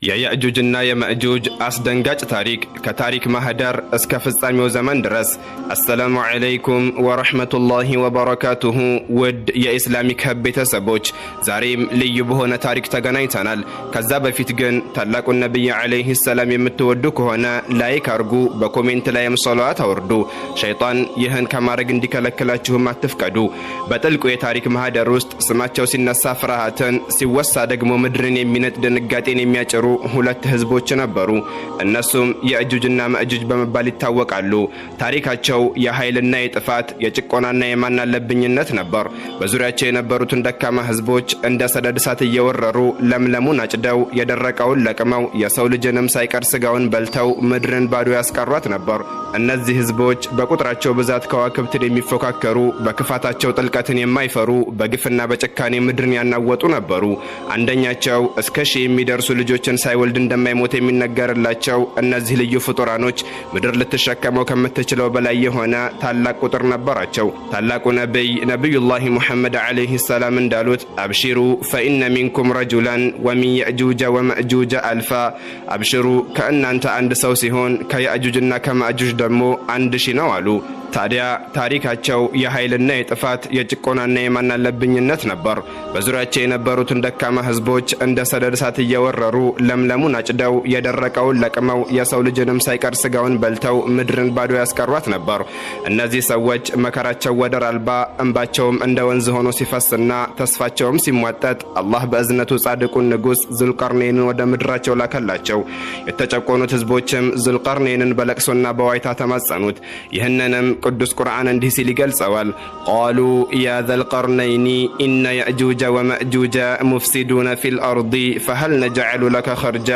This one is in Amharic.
የያእጁጅና የማእጁጅ አስደንጋጭ ታሪክ ከታሪክ ማህደር እስከ ፍጻሜው ዘመን ድረስ። አሰላሙ አለይኩም ወራህመቱላሂ ወበረካቱሁ። ውድ የኢስላሚክ ህብ ቤተሰቦች ዛሬም ልዩ በሆነ ታሪክ ተገናኝተናል። ከዛ በፊት ግን ታላቁን ነብይ አለይሂ ሰላም የምትወዱ ከሆነ ላይክ አርጉ፣ በኮሜንት ላይም ሶላዋት አውርዱ። ሸይጣን ይህን ከማድረግ እንዲከለክላችሁም አትፍቀዱ። በጥልቁ የታሪክ ማህደር ውስጥ ስማቸው ሲነሳ ፍርሃትን፣ ሲወሳ ደግሞ ምድርን የሚነጥ ድንጋጤን የሚያጭሩ ሁለት ህዝቦች ነበሩ። እነሱም የእጁጅና ማእጁጅ በመባል ይታወቃሉ። ታሪካቸው የኃይልና የጥፋት የጭቆናና የማናለብኝነት ነበር። በዙሪያቸው የነበሩትን ደካማ ህዝቦች እንደ ሰደድ እሳት እየወረሩ ለምለሙን አጭደው የደረቀውን ለቅመው የሰው ልጅንም ሳይቀር ስጋውን በልተው ምድርን ባዶ ያስቀሯት ነበር። እነዚህ ህዝቦች በቁጥራቸው ብዛት ከዋክብትን የሚፎካከሩ፣ በክፋታቸው ጥልቀትን የማይፈሩ፣ በግፍና በጭካኔ ምድርን ያናወጡ ነበሩ። አንደኛቸው እስከ 1000 የሚደርሱ ልጆችን ሳይወልድ እንደማይሞት የሚነገርላቸው እነዚህ ልዩ ፍጡራኖች ምድር ልትሸከመው ከምትችለው በላይ የሆነ ታላቅ ቁጥር ነበራቸው። ታላቁ ነብይ ነብዩላህ ሙሐመድ አለይሂ ሰላም እንዳሉት አብሽሩ ፈኢነ ሚንኩም ረጁላን ወሚን የእጁጀ ወማእጁጀ አልፋ፣ አብሽሩ ከእናንተ አንድ ሰው ሲሆን ከየእጁጅና ከማእጁጅ ደግሞ 1000 ነው አሉ። ታዲያ ታሪካቸው የኃይልና የጥፋት የጭቆናና የማናለብኝነት ነበር። በዙሪያቸው የነበሩትን ደካማ ህዝቦች እንደ ሰደድ እሳት እየወረሩ ለምለሙን አጭደው የደረቀውን ለቅመው የሰው ልጅንም ሳይቀር ስጋውን በልተው ምድርን ባዶ ያስቀሯት ነበር። እነዚህ ሰዎች መከራቸው ወደር አልባ፣ እንባቸውም እንደ ወንዝ ሆኖ ሲፈስና ተስፋቸውም ሲሟጠጥ አላህ በእዝነቱ ጻድቁን ንጉስ ዙልቀርነይንን ወደ ምድራቸው ላከላቸው። የተጨቆኑት ህዝቦችም ዙልቀርነይንን በለቅሶና በዋይታ ተማጸኑት። ይህንንም ቅዱስ ቁርአን እንዲህ ሲል ይገልጸዋል። ቃሉ ያ ዘልቀርነይኒ ኢነ የእጁጀ ወመእጁጀ ሙፍሲዱነ ፊል አርዲ ፈሀል ነጅዐሉ ለከ ኸርጃ